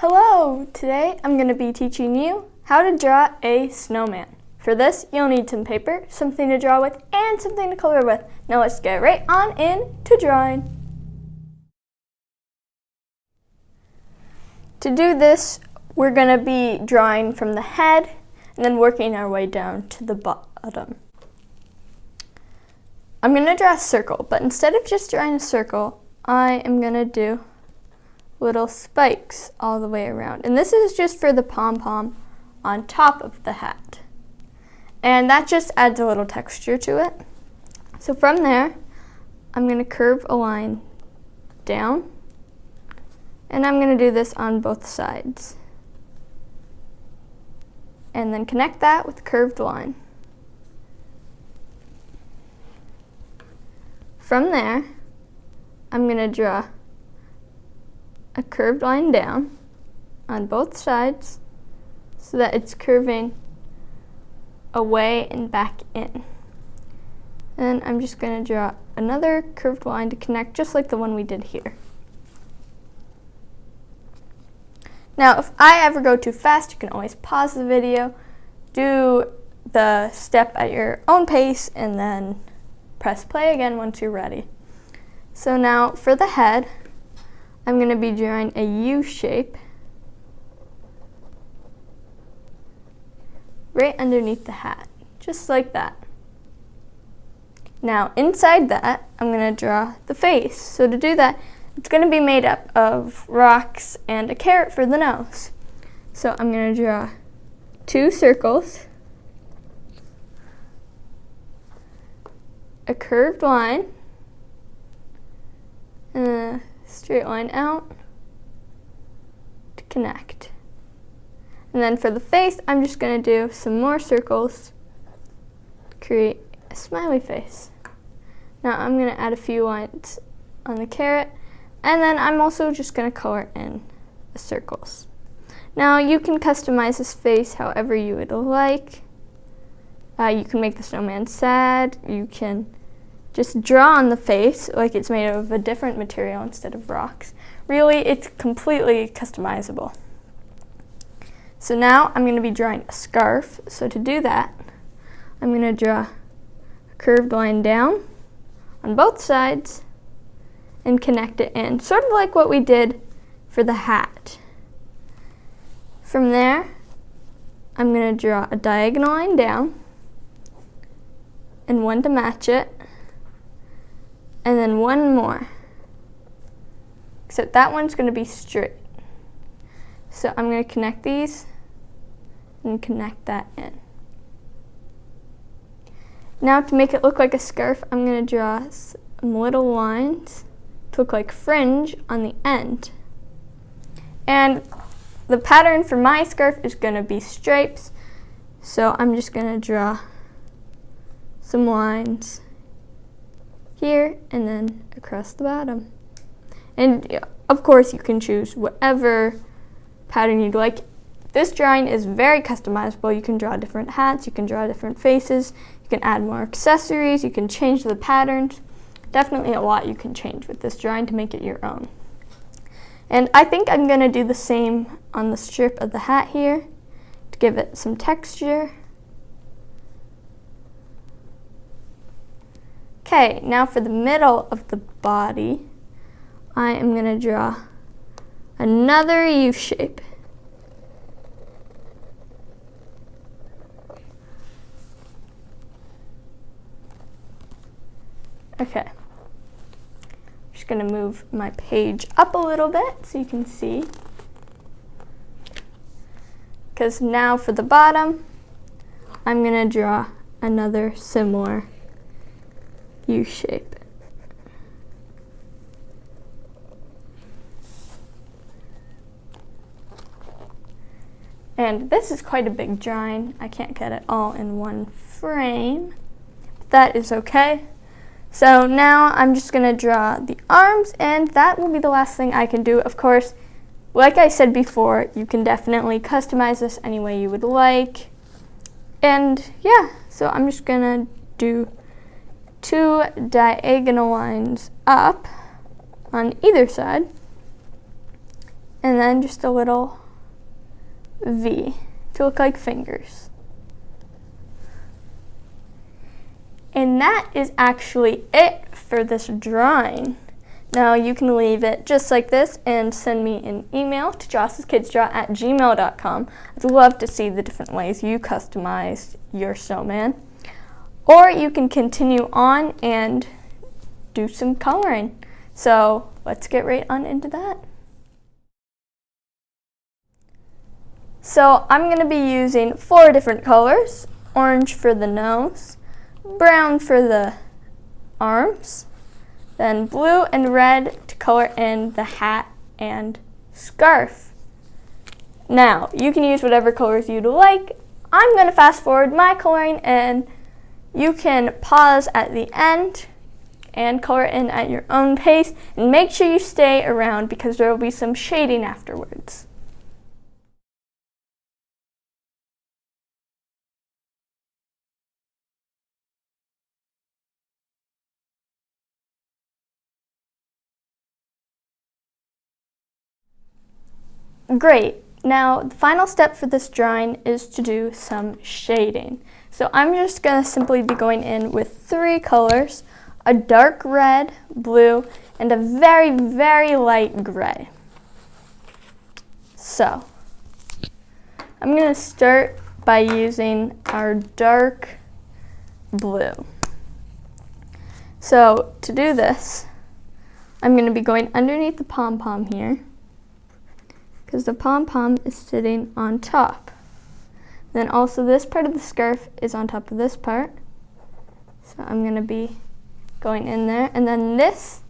Hello! Today I'm going to be teaching you how to draw a snowman. For this, you'll need some paper, something to draw with, and something to color with. Now let's get right on into drawing. To do this, we're going to be drawing from the head and then working our way down to the bottom. I'm going to draw a circle, but instead of just drawing a circle, I am going to do little spikes all the way around. And this is just for the pom-pom on top of the hat. And that just adds a little texture to it. So from there, I'm going to curve a line down. And I'm going to do this on both sides. And then connect that with a curved line. From there, I'm going to draw a curved line down on both sides so that it's curving away and back in. And I'm just going to draw another curved line to connect just like the one we did here. Now, if I ever go too fast, you can always pause the video, do the step at your own pace, and then press play again once you're ready. So now for the head, I'm going to be drawing a U shape right underneath the hat, just like that. Now inside that, I'm going to draw the face. So to do that, it's going to be made up of rocks and a carrot for the nose. So I'm going to draw two circles, a curved line, and a straight line out to connect. And then for the face, I'm just going to do some more circles to create a smiley face. Now I'm going to add a few lines on the carrot, and then I'm also just going to color in the circles. Now you can customize this face however you would like. You can make the snowman sad. You can just draw on the face like it's made of a different material instead of rocks. Really, it's completely customizable. So now I'm going to be drawing a scarf. So to do that, I'm going to draw a curved line down on both sides and connect it in, sort of like what we did for the hat. From there, I'm going to draw a diagonal line down and one to match it, and then one more, except that one's going to be straight. So I'm going to connect these and connect that in. Now to make it look like a scarf, I'm going to draw some little lines to look like fringe on the end. And the pattern for my scarf is going to be stripes, so I'm just going to draw some lines here and then across the bottom. And of course you can choose whatever pattern you'd like. This drawing is very customizable. You can draw different hats, you can draw different faces, you can add more accessories, you can change the patterns. Definitely a lot you can change with this drawing to make it your own. And I think I'm going to do the same on the strip of the hat here to give it some texture. Okay, now for the middle of the body, I am going to draw another U shape. Okay, I'm just going to move my page up a little bit so you can see. Because now for the bottom, I'm going to draw another similar U shape. And this is quite a big drawing. I can't get it all in one frame, but that is okay. So now I'm just going to draw the arms, and that will be the last thing I can do. Of course, like I said before, you can definitely customize this any way you would like. And yeah, so I'm just going to do two diagonal lines up on either side. and then just a little V to look like fingers. And that is actually it for this drawing. Now you can leave it just like this and send me an email to josseskidsdraw@gmail.com. I'd love to see the different ways you customized your snowman. Or you can continue on and do some coloring. So let's get right on into that. So I'm going to be using 4 different colors: orange for the nose, brown for the arms, then blue and red to color in the hat and scarf. Now, you can use whatever colors you'd like. I'm going to fast forward my coloring, and you can pause at the end and color in at your own pace, and make sure you stay around because there will be some shading afterwards. Great. Now, the final step for this drawing is to do some shading. So I'm just going to simply be going in with 3 colors: a dark red, blue, and a very, very light gray. So I'm going to start by using our dark blue. So to do this, I'm going to be going underneath the pom-pom here, because the pom-pom is sitting on top. Then also this part of the scarf is on top of this part. So I'm going to be going in there, and then this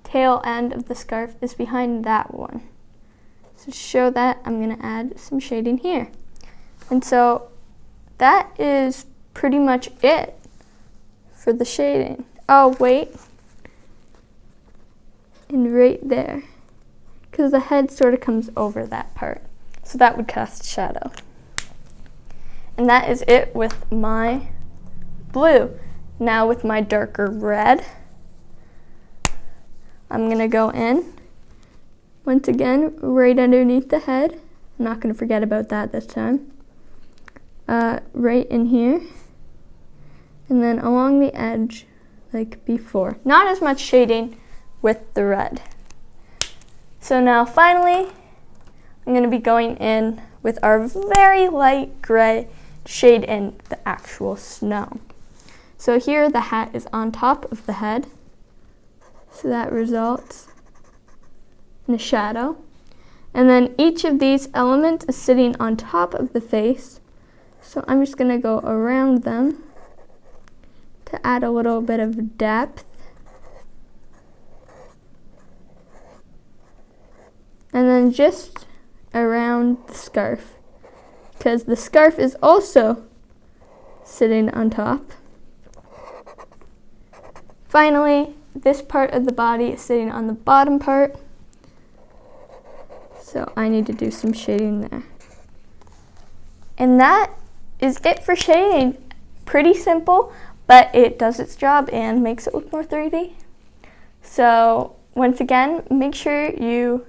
tail end of the scarf is behind that one. So to show that, I'm going to add some shading here. And so that is pretty much it for the shading. Oh, wait. And right there, because the head sort of comes over that part. So that would cast shadow. And that is it with my blue. Now with my darker red, I'm going to go in, once again, right underneath the head. I'm not going to forget about that this time. Right in here. And then along the edge, like before. Not as much shading with the red. So now finally, I'm going to be going in with our very light gray shade in the actual snow. So here the hat is on top of the head, so that results in a shadow. And then each of these elements is sitting on top of the face, so I'm just going to go around them to add a little bit of depth. And then just around the scarf, because the scarf is also sitting on top. Finally, this part of the body is sitting on the bottom part, so I need to do some shading there. And that is it for shading. Pretty simple, but it does its job and makes it look more 3D. So once again, make sure you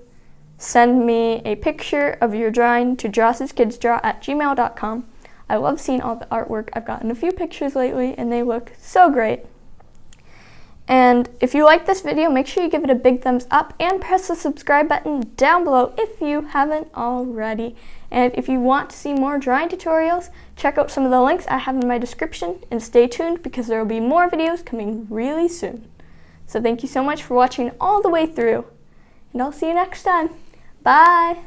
send me a picture of your drawing to josseskidsdraw@gmail.com. I love seeing all the artwork. I've gotten a few pictures lately and they look so great. And if you like this video, make sure you give it a big thumbs up and press the subscribe button down below if you haven't already. And if you want to see more drawing tutorials, check out some of the links I have in my description, and stay tuned because there will be more videos coming really soon. So thank you so much for watching all the way through, and I'll see you next time. Bye!